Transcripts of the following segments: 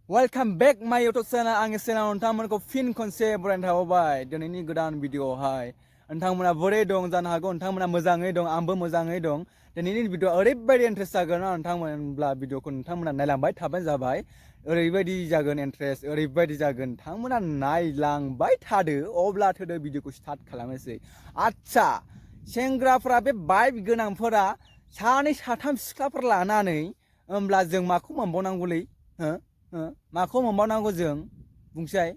Welcome back my YouTube channel आंनि channel नोंथांमोनखौ फिन खनसे बरायना थाबावबाय दिनैनि गोदान भिडिअआवहाय नोंथांमोना बोरै दं जानो हागौ नोंथांमोना मोजाङै दं आंबो मोजाङै दं दिनैनि भिडिअआ ओरैबायदि इन्ट्रेस्ट जागोन नोंथांमोनब्ला भिडिअखौ नोंथांमोना नायलांबाय थाबानो जाबाय ओरैबायदि जागोन इन्ट्रेस्ट ओरैबायदि जागोन नोंथांमोना नायलांबाय थादो अब्ला थोदो भिडिअखौ स्टार्ट खालामनोसै आच्छा सेंग्राफोरा बे बाइक गोनांफोरा सानै साथाम सिख्लाफोर लानानै होमब्ला जों माखौ मोनबावनांगौलै हो माखौ मोनबावनांगौ जों बुंसै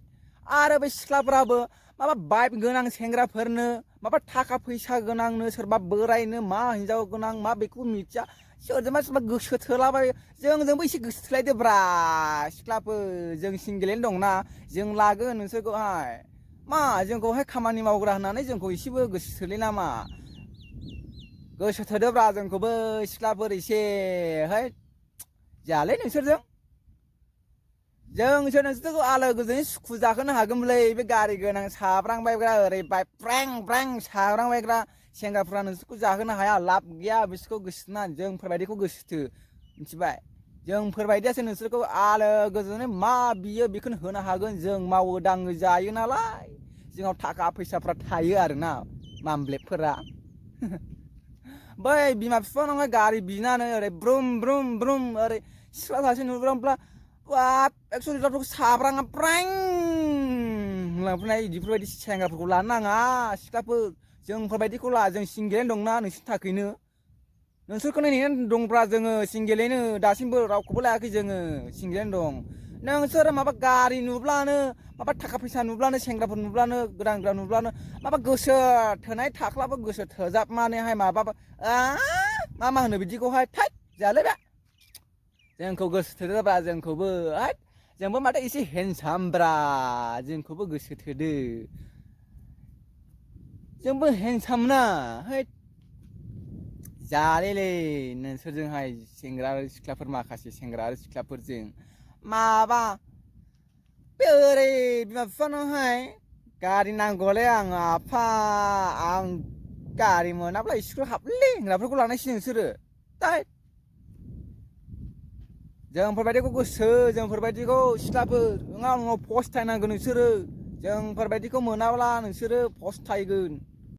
आरो बे सिख्लाफोराबो माबा बाइक गोनां सेंग्राफोरनो माबा थाखा फैसा गोनांनो सोरबा बोरायनो मा हिन्जाव गोनां मा बेखौ मिथिया सोरजोंबा सोरबा गोसो थोलाबायो जोंजोंबो एसे गोसो थोलायदोब्रा सिख्लाफोर जों सिंगेलैनो दंना जों लागोन नोंसोरखौहाय मा जोंखौहाय खामानि मावग्रा होननानै जोंखौ एसेबो गोसो थोलै नामा गोसो थोदोब्रा जोंखौबो सिख्लाफोर एसेहाय जायालै नोंसोरजों जोंसो नोंसोरखौ आलो गोजोनै सुखु जाहोनो हागोनलै बे गारि गोनां साब्रांबायग्रा ओरै बाइक फ्रें फ्रें साब्रांबायग्रा सेंग्राफ्रा नोंसोरखौ जाहोनो हाया लाब गैया बिसोरखौ गोसोथोना जोंफोरबायदिखौ गोसोथो मिथिबाय जोंफोरबायदियासो नोंसोरखौ आलो गोजोनै मा बियो बेखौनो होनो हागोन जों मावो दाङो जायो नालाय जोंनाव थाखा फैसाफ्रा थायो आरोना मामब्लेबफोरा बै बिमा बिफानावहाय गारि बिनानै ओरै ब्रुम ब्रुम ब्रुम ओरै सिख्ला सासे नुब्रांब्ला बाब एक्स'लिटारफोरखौ साब्राङा प्रां लांफैनाय बिदिफोरबायदि सेंग्राफोरखौ लानो नाङा सिख्लाफोर जोंफोरबायदिखौ ला जों सिंगेलैनो दंना नोंसोरनि थाखायनो नोंसोरखौनो नेनानै दंब्रा जोङो सिंगेलैनो दासिमबो रावखौबो लायाखै जोङो सिंगेलैनो दं नोंसोर माबा गारि नुब्लानो माबा थाखा फैसा नुब्लानो सेंग्राफोर नुब्लानो गोदान गोदान नुब्लानो माबा गोसो थोनाय थाख्लाबो गोसो थोजाबनानैहाय माबाबा मा होनो बिदिखौहाय थैद जायालै बे जोंखौ गोसो थोदोब्रा जोंखौबो जोंबो माथो एसे हेन्डसामब्रा जोंखौबो गोसो थोदो जोंबो हेन्डसाम ना जालेलै नोंसोरजोंहाय सेंग्रा आरो सिख्लाफोर माखासे सेंग्रा आरो सिख्लाफोरजों माबा बे ओरै बिमा बिफानावहाय गारि नांगौलै आं आफा आं गारि मोनाब्ला स्कुलाव हाबलै होनग्राफोरखौ लानायसै नोंसोरो दै जोंफोरबायदिखौ गोसो जोंफोरबायदिखौ सिख्लाफोर उनाव फस्थायनांगोन नोंसोरो जोंफोरबायदिखौ मोनाब्ला नोंसोरो फस्थायगोन